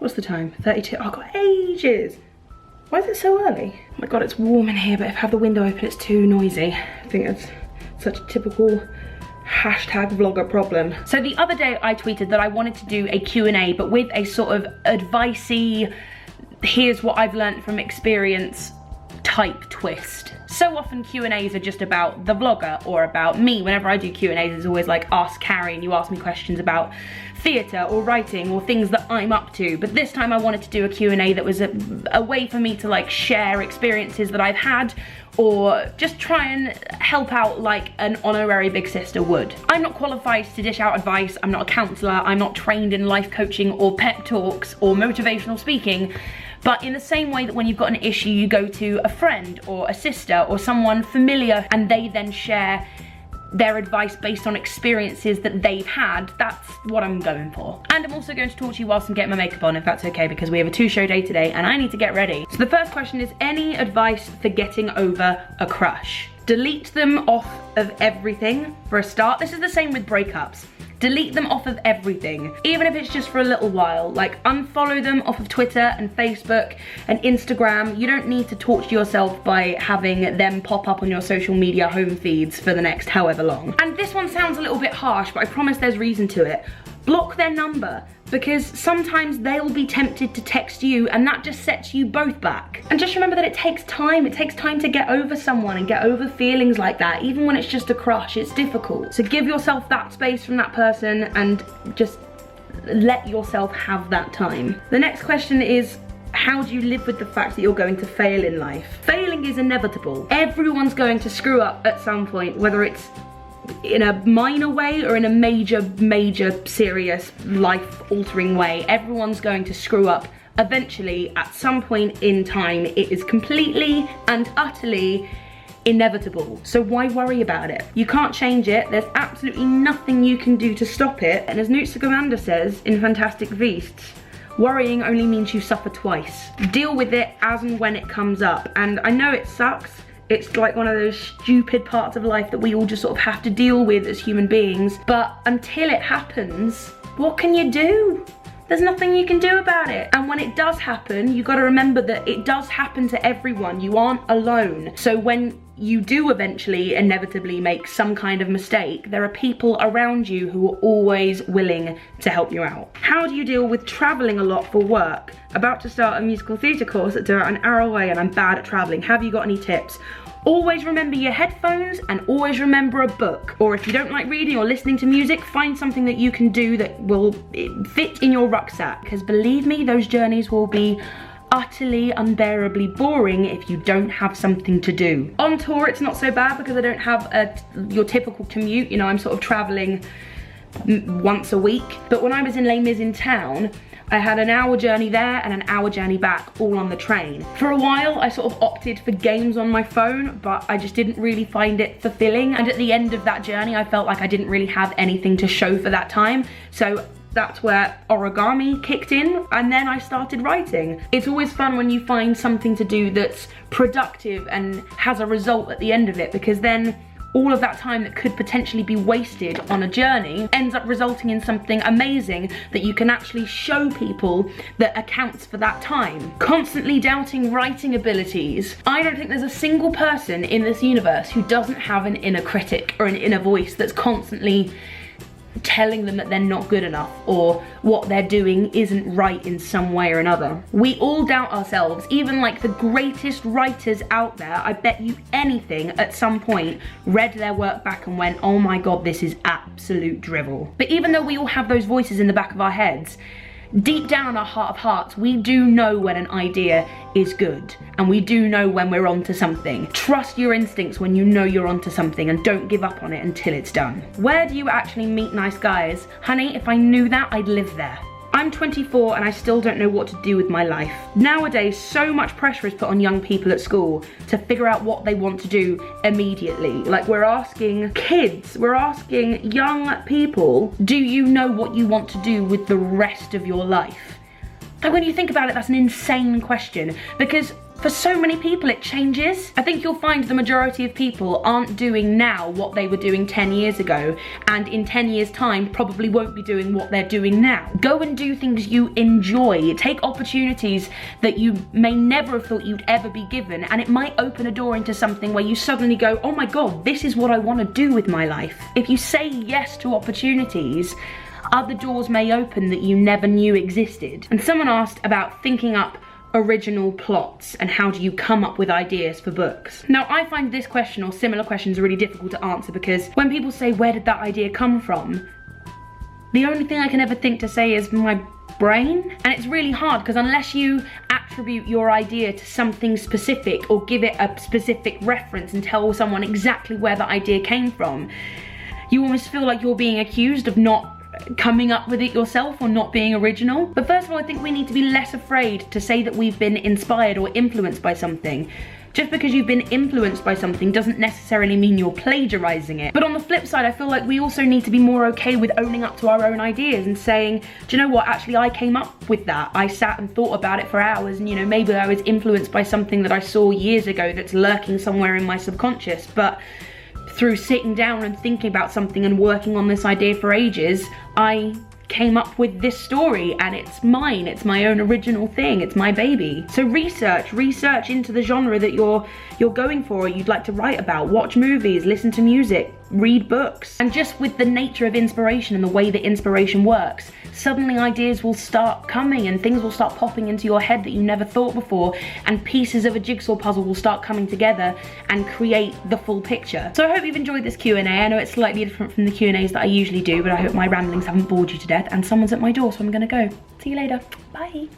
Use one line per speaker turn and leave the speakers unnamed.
What's the time? 32. Oh, I've got ages. Why is it so early? Oh my God, it's warm in here, but if I have the window open, it's too noisy. I think that's such a typical hashtag vlogger problem. So the other day I tweeted that I wanted to do a Q&A, but with a sort of advicey, here's what I've learned from experience type twist. So often Q&As are just about the vlogger or about me. Whenever I do Q&As, it's always like Ask Carrie, and you ask me questions about theatre or writing or things that I'm up to. But this time I wanted to do a Q&A that was a way for me to like share experiences that I've had, or just try and help out like an honorary big sister would. I'm not qualified to dish out advice, I'm not a counsellor, I'm not trained in life coaching or pep talks or motivational speaking, but in the same way that when you've got an issue, you go to a friend or a sister or someone familiar and they then share their advice based on experiences that they've had, that's what I'm going for. And I'm also going to talk to you whilst I'm getting my makeup on, if that's okay, because we have a 2-show day today and I need to get ready. So the first question is, any advice for getting over a crush? Delete them off of everything for a start. This is the same with breakups. Delete them off of everything, even if it's just for a little while. Like, unfollow them off of Twitter and Facebook and Instagram. You don't need to torture yourself by having them pop up on your social media home feeds for the next however long. And this one sounds a little bit harsh, but I promise there's reason to it. Block their number, because sometimes they'll be tempted to text you and that just sets you both back. And just remember that it takes time to get over someone and get over feelings like that. Even when it's just a crush, it's difficult. So give yourself that space from that person and just let yourself have that time. The next question is, how do you live with the fact that you're going to fail in life? Failing is inevitable. Everyone's going to screw up at some point, whether it's in a minor way or in a major, serious, life-altering way. Everyone's going to screw up eventually at some point in time. It is completely and utterly inevitable. So why worry about it? You can't change it. There's absolutely nothing you can do to stop it. And as Newt Scamander says in Fantastic Beasts, worrying only means you suffer twice. Deal with it as and when it comes up. And I know it sucks. It's like one of those stupid parts of life that we all just sort of have to deal with as human beings. But until it happens, what can you do? There's nothing you can do about it. And when it does happen, you gotta remember that it does happen to everyone. You aren't alone. So when you do eventually inevitably make some kind of mistake, there are people around you who are always willing to help you out. How do you deal with traveling a lot for work? About to start a musical theatre course that's about an hour away and I'm bad at traveling. Have you got any tips? Always remember your headphones and always remember a book. Or if you don't like reading or listening to music, find something that you can do that will fit in your rucksack. Because believe me, those journeys will be utterly unbearably boring if you don't have something to do. On tour, it's not so bad because I don't have your typical commute. You know, I'm sort of traveling once a week. But when I was in Les Mis in town, I had an hour journey there and an hour journey back, all on the train. For a while, I sort of opted for games on my phone, but I just didn't really find it fulfilling. And at the end of that journey, I felt like I didn't really have anything to show for that time. So that's where origami kicked in, and then I started writing. It's always fun when you find something to do that's productive and has a result at the end of it, because then all of that time that could potentially be wasted on a journey ends up resulting in something amazing that you can actually show people that accounts for that time. Constantly doubting writing abilities. I don't think there's a single person in this universe who doesn't have an inner critic or an inner voice that's constantly telling them that they're not good enough or what they're doing isn't right in some way or another. We all doubt ourselves. Even like the greatest writers out there, I bet you anything at some point read their work back and went, oh my god, this is absolute drivel. But even though we all have those voices in the back of our heads, deep down in our heart of hearts, we do know when an idea is good, and we do know when we're onto something. Trust your instincts when you know you're onto something, and don't give up on it until it's done. Where do you actually meet nice guys? Honey, if I knew that, I'd live there. I'm 24 and I still don't know what to do with my life. Nowadays, so much pressure is put on young people at school to figure out what they want to do immediately. Like, we're asking kids, we're asking young people, do you know what you want to do with the rest of your life? Like, when you think about it, that's an insane question, because for so many people it changes. I think you'll find the majority of people aren't doing now what they were doing 10 years ago, and in 10 years time probably won't be doing what they're doing now. Go and do things you enjoy. Take opportunities that you may never have thought you'd ever be given, and it might open a door into something where you suddenly go, oh my god, this is what I want to do with my life. If you say yes to opportunities, other doors may open that you never knew existed. And someone asked about thinking up original plots and how do you come up with ideas for books. Now I find this question or similar questions really difficult to answer, because when people say where did that idea come from, the only thing I can ever think to say is my brain. And it's really hard because unless you attribute your idea to something specific or give it a specific reference and tell someone exactly where the idea came from, you almost feel like you're being accused of not coming up with it yourself or not being original. But first of all, I think we need to be less afraid to say that we've been inspired or influenced by something. Just because you've been influenced by something doesn't necessarily mean you're plagiarizing it. But on the flip side, I feel like we also need to be more okay with owning up to our own ideas and saying, do you know what, actually I came up with that. I sat and thought about it for hours, and you know, maybe I was influenced by something that I saw years ago that's lurking somewhere in my subconscious, but through sitting down and thinking about something and working on this idea for ages, I came up with this story, and it's mine, it's my own original thing, it's my baby. So research into the genre that you're going for or you'd like to write about. Watch movies, listen to music, read books. And just with the nature of inspiration and the way that inspiration works, suddenly ideas will start coming and things will start popping into your head that you never thought before, and pieces of a jigsaw puzzle will start coming together and create the full picture. So I hope you've enjoyed this Q&A. I know it's slightly different from the Q&As that I usually do, but I hope my ramblings haven't bored you to death, and someone's at my door, so I'm gonna go. See you later. Bye.